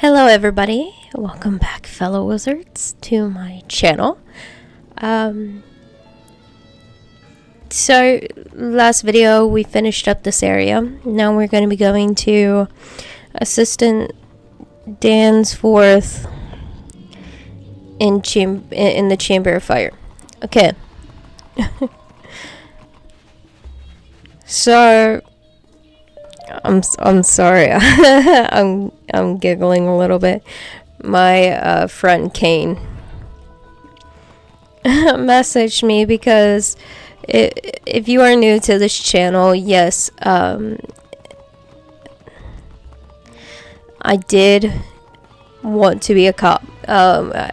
Hello everybody, welcome back fellow wizards to my channel. So last video we finished up this area. Now we're going to be going to Assistant Danforth in the Chamber of Fire. Okay. So I'm sorry. I'm giggling a little bit. My friend Kane messaged me because if you are new to this channel, yes, I did want to be a cop. I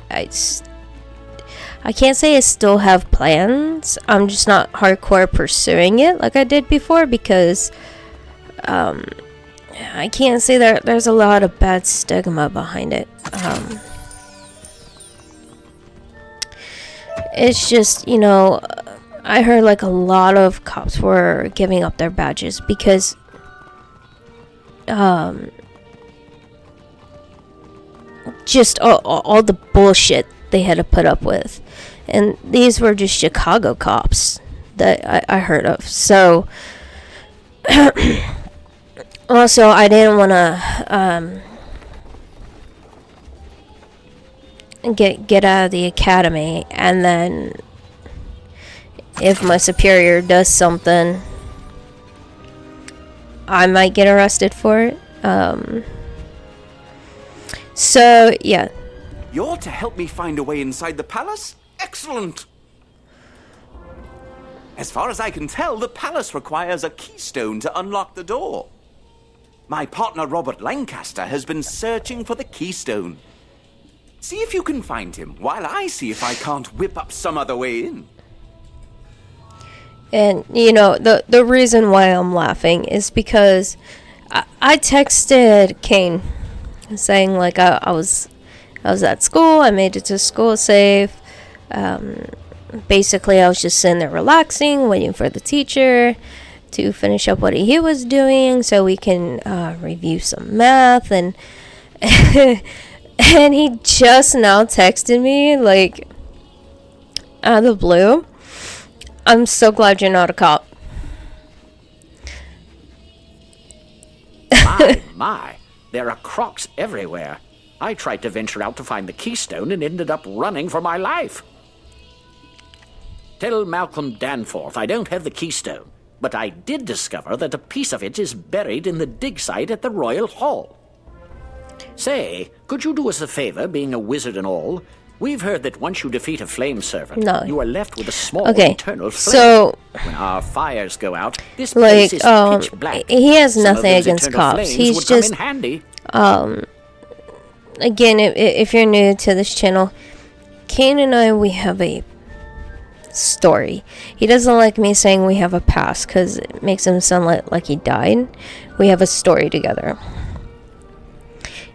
can't say I still have plans. I'm just not hardcore pursuing it like I did before because I can't say that there's a lot of bad stigma behind it. It's just, you know, I heard like a lot of cops were giving up their badges because just all the bullshit they had to put up with. And these were just Chicago cops that I heard of. So also, I didn't want to get out of the academy, and then if my superior does something, I might get arrested for it. So yeah. You're to help me find a way inside the palace? Excellent! As far as I can tell, the palace requires a keystone to unlock the door. My partner Robert Lancaster has been searching for the keystone. See if you can find him, while I see if I can't whip up some other way in. And, you know, the reason why I'm laughing is because I texted Kane saying, like, I was at school, I made it to school safe. Basically, I was just sitting there relaxing, waiting for the teacher to finish up what he was doing so we can review some math. And and he just now texted me, like, out of the blue, "I'm so glad you're not a cop." My, there are crocs everywhere. I tried to venture out to find the keystone and ended up running for my life. Tell Malcolm Danforth I don't have the keystone, but I did discover that a piece of it is buried in the dig site at the Royal Hall. Say, could you do us a favor, being a wizard and all? We've heard that once you defeat a flame servant, you are left with a small eternal flame. So when our fires go out, this place is pitch black. He has nothing against cops. He's just again, if you're new to this channel, Kane and I, we have a story. He doesn't like me saying we have a past because it makes him sound like he died. We have a story together.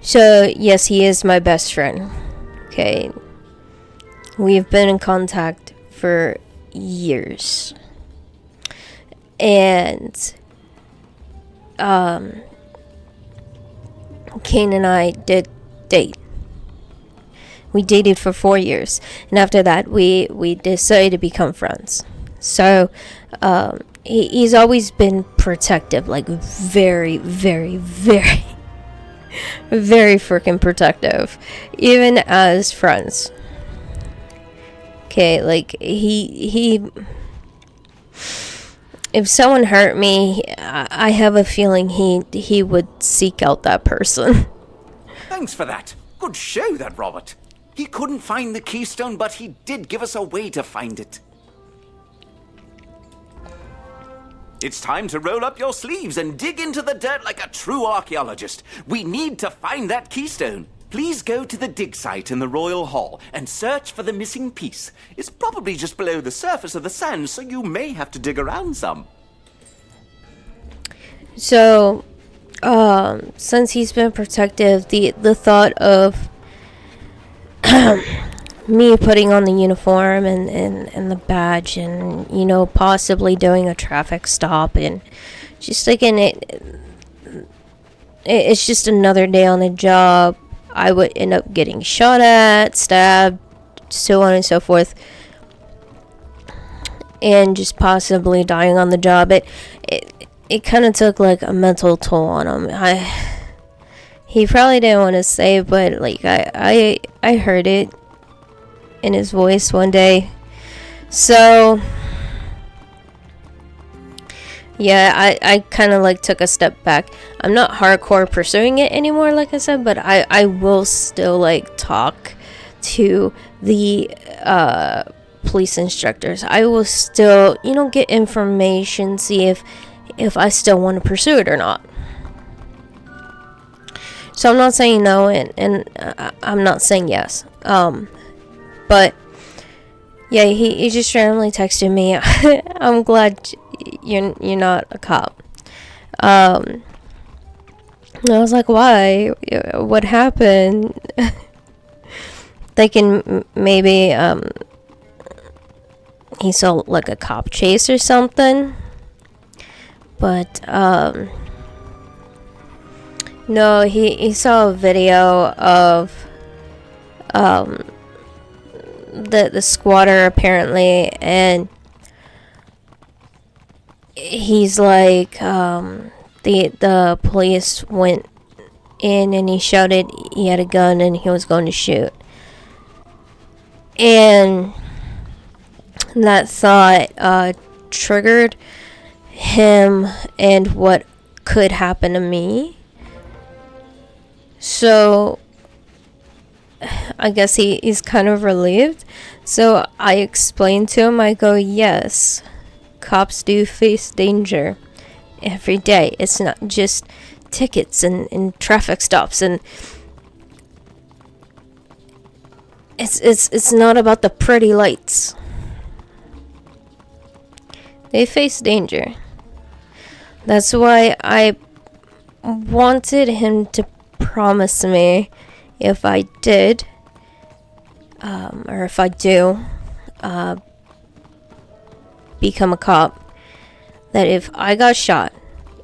So yes, he is my best friend. Okay, we've been in contact for years, and Kane and I did date. We dated for 4 years, and after that we decided to become friends. So he's always been protective, like very very very very freaking protective, even as friends. Okay, like he if someone hurt me, I have a feeling he would seek out that person. Thanks for that. Good show, that Robert. He couldn't find the keystone, but he did give us a way to find it. It's time to roll up your sleeves and dig into the dirt like a true archaeologist. We need to find that keystone. Please go to the dig site in the Royal Hall and search for the missing piece. It's probably just below the surface of the sand, so you may have to dig around some. So, since he's been protective, the thought of me putting on the uniform and the badge and, you know, possibly doing a traffic stop and just thinking it's just another day on the job. I would end up getting shot at, stabbed, so on and so forth, and just possibly dying on the job. It kind of took like a mental toll on him. He probably didn't want to say it, but like I heard it in his voice one day. So yeah, I kind of like took a step back. I'm not hardcore pursuing it anymore, like I said, but I will still like talk to the police instructors. I will still, get information, see if I still want to pursue it or not. So I'm not saying no, and I'm not saying yes. But yeah, he just randomly texted me. I'm glad you're not a cop. And I was like, why? What happened? Thinking maybe he saw like a cop chase or something. But no, he saw a video of the squatter apparently, and he's like the police went in and he shouted he had a gun and he was going to shoot, and that thought triggered him and what could happen to me. So I guess he's kind of relieved. So I explained to him, I go, yes, cops do face danger every day. It's not just tickets and traffic stops, and it's not about the pretty lights. They face danger. That's why I wanted him to promise me if I did, or if I do become a cop, that if I got shot,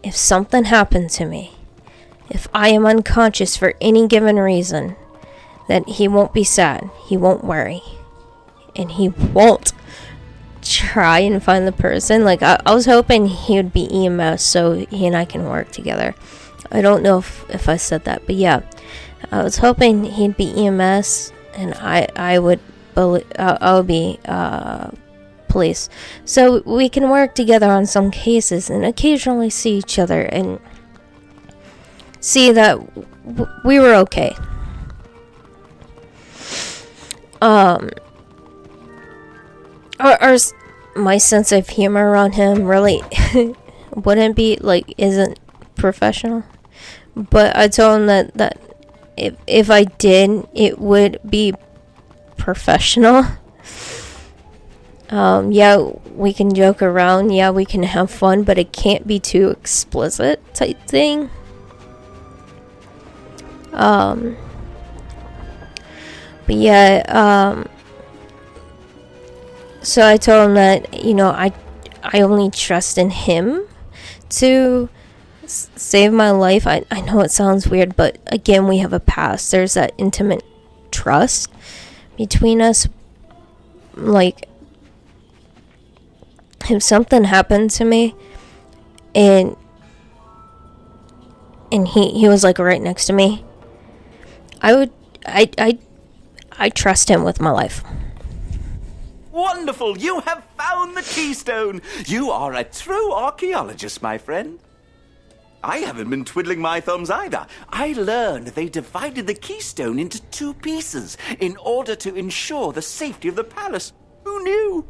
if something happened to me, if I am unconscious for any given reason, that he won't be sad, he won't worry, and he won't try and find the person. Like I was hoping he would be EMS so he and I can work together. I don't know if I said that, but yeah, I was hoping he'd be EMS and I would be police, so we can work together on some cases and occasionally see each other and see that we were okay. Or my sense of humor around him really wouldn't be like, isn't professional, but I told him that if I did, it would be professional. Yeah, we can joke around, yeah, we can have fun, but it can't be too explicit type thing. But yeah, so I told him that, I only trust in him to save my life. I know it sounds weird, but again, we have a past. There's that intimate trust between us. Like, if something happened to me and he was like right next to me, I trust him with my life. Wonderful! You have found the keystone! You are a true archaeologist, my friend. I haven't been twiddling my thumbs either. I learned they divided the keystone into 2 pieces in order to ensure the safety of the palace. Who knew?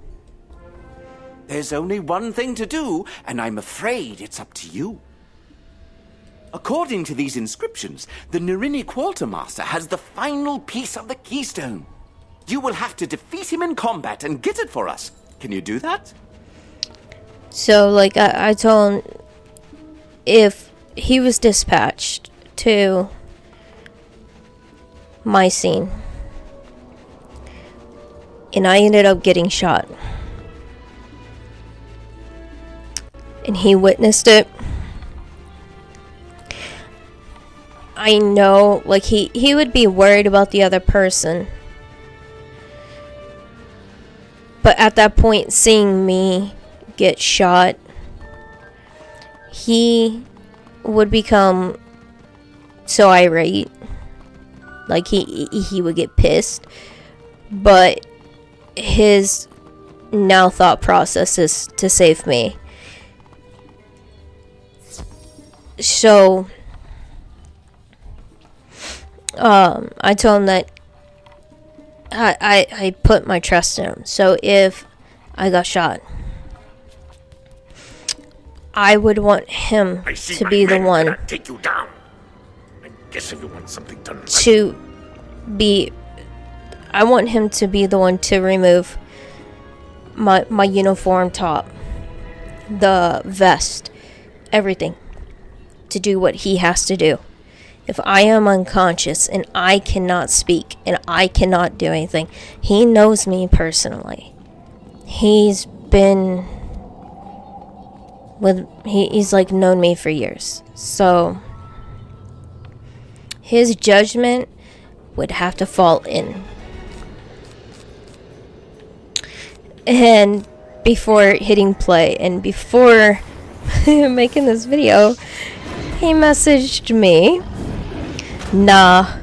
There's only one thing to do, and I'm afraid it's up to you. According to these inscriptions, the Narini Quartermaster has the final piece of the keystone. You will have to defeat him in combat and get it for us. Can you do that? So, like, I told him if he was dispatched to my scene and I ended up getting shot and he witnessed it, I know, like, he would be worried about the other person. But at that point, seeing me get shot, he would become so irate. Like, he would get pissed. But his now thought process is to save me. So I told him that I put my trust in him. So if I got shot, I would want him to be the one take you down. I guess if you want something done right. to be. I want him to be the one to remove my uniform top, the vest, everything, to do what he has to do. If I am unconscious and I cannot speak and I cannot do anything, he knows me personally. He's been he's like known me for years. So his judgment would have to fall in. And before hitting play and before making this video, he messaged me, nah,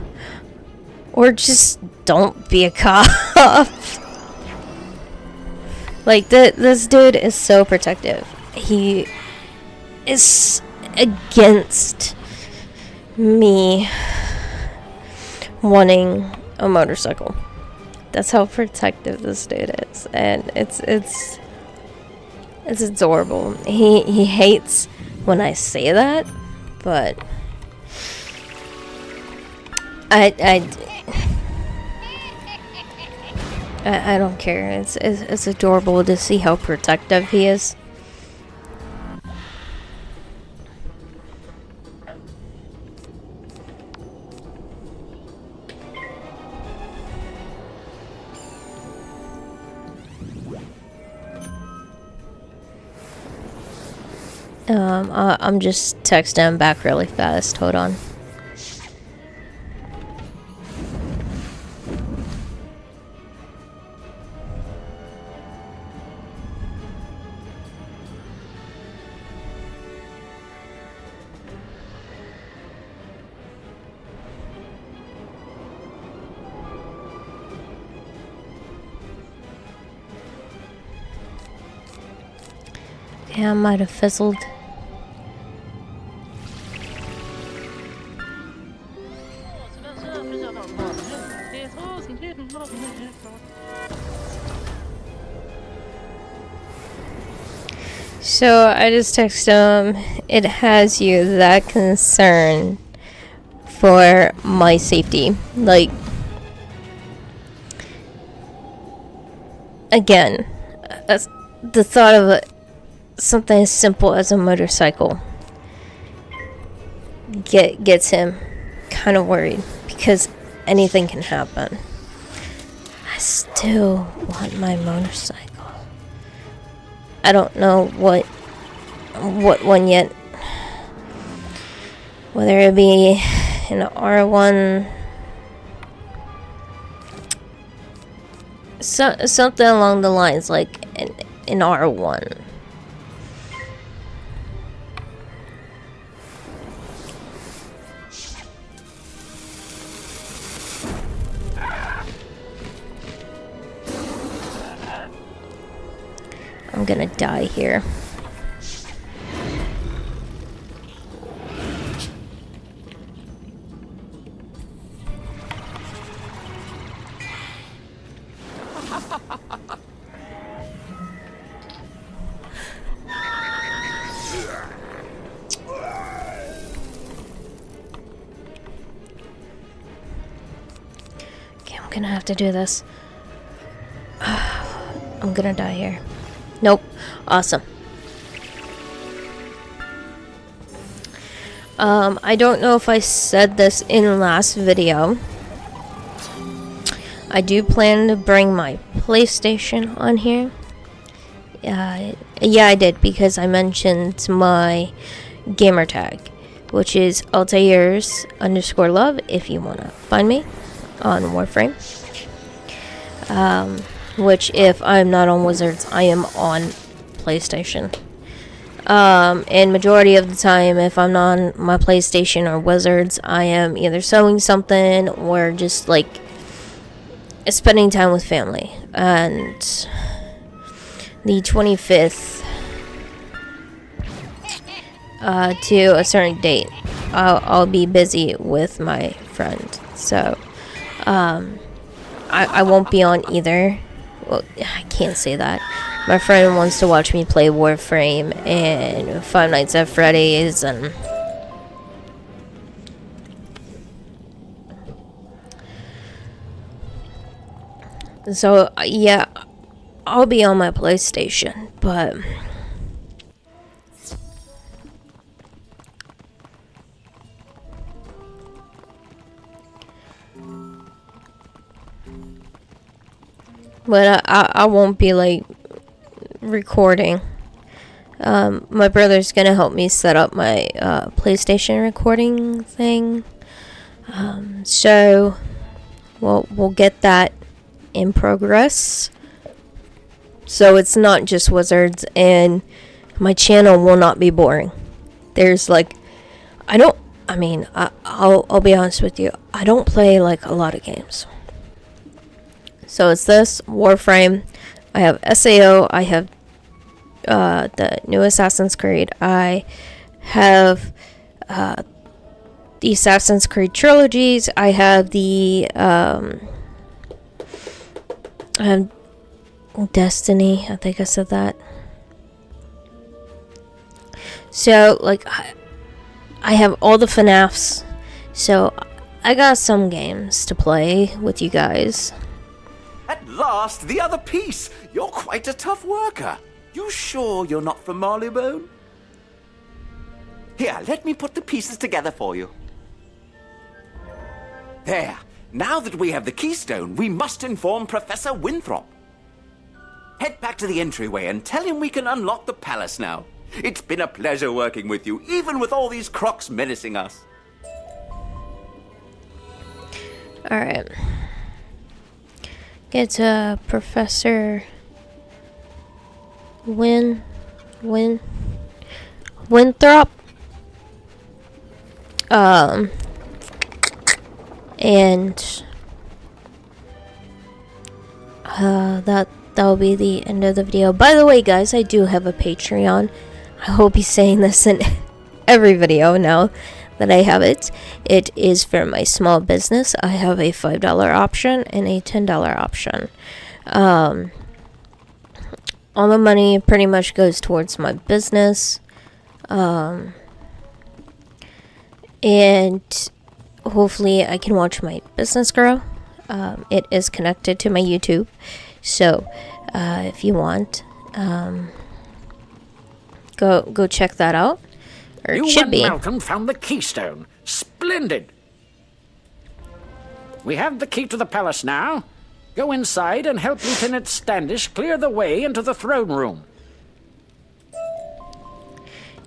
or just don't be a cop. Like, this dude is so protective. He is against me wanting a motorcycle. That's how protective this dude is, and it's adorable. He hates when I say that, but I don't care. It's adorable to see how protective he is. I'm just texting him back really fast. Hold on. Yeah, I might have fizzled. So I just texted him, it has you that concerned for my safety. Like, again, the thought of something as simple as a motorcycle gets him kind of worried, because anything can happen. I still want my motorcycle. I don't know what one yet. Whether it be an R1, something along the lines like an R1. I'm gonna die here. Okay, I'm gonna have to do this. I'm gonna die here. Nope. Awesome. I don't know if I said this in last video. I do plan to bring my PlayStation on here. Yeah, I did, because I mentioned my gamer tag. which is Altair's_love if you want to find me on Warframe. Which, if I'm not on Wizards, I am on PlayStation. And majority of the time, if I'm not on my PlayStation or Wizards, I am either sewing something or just like spending time with family. And the 25th to a certain date, I'll be busy with my friend, so I won't be on either. Well, I can't say that. My friend wants to watch me play Warframe and Five Nights at Freddy's, and so yeah, I'll be on my PlayStation, but I won't be like recording. My brother's gonna help me set up my PlayStation recording thing. So we'll get that in progress. So it's not just Wizards, and my channel will not be boring. There's like, I'll be honest with you, I don't play like a lot of games. So it's this, Warframe, I have SAO, I have the new Assassin's Creed, I have the Assassin's Creed trilogies, I have the I have Destiny, I think I said that. So like I have all the FNAFs, so I got some games to play with you guys. At last, the other piece! You're quite a tough worker. You sure you're not from Marleybone? Here, let me put the pieces together for you. There. Now that we have the keystone, we must inform Professor Winthrop. Head back to the entryway and tell him we can unlock the palace now. It's been a pleasure working with you, even with all these crocs menacing us. Alright. Get to Professor Winthrop. And that'll be the end of the video. By the way, guys, I do have a Patreon. I hope he's saying this in every video now that I have it. It is for my small business. I have a $5 option and a $10 option. All the money pretty much goes towards my business. And hopefully I can watch my business grow. It is connected to my YouTube. So if you want, go check that out. Or it should be. Malcolm found the keystone. Splendid. We have the key to the palace now. Go inside and help Lieutenant Standish clear the way into the throne room.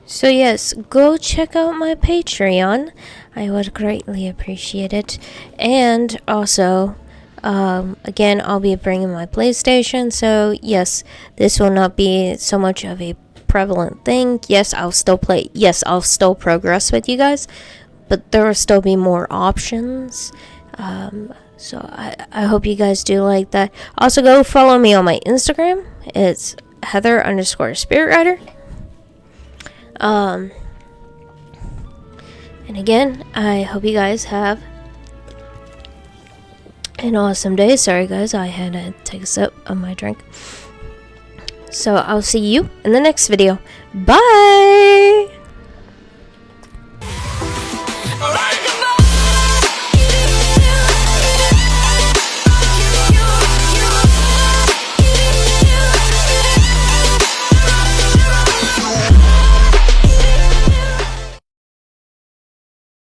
So yes, go check out my Patreon. I would greatly appreciate it. And also, again, I'll be bringing my PlayStation. So yes, this will not be so much of a prevalent thing. Yes, I'll still play. Yes, I'll still progress with you guys. But there will still be more options. So I hope you guys do like that. Also, go follow me on my Instagram. It's Heather_SpiritRider. And again, I hope you guys have an awesome day. Sorry guys, I had to take a sip of my drink. So I'll see you in the next video. Bye!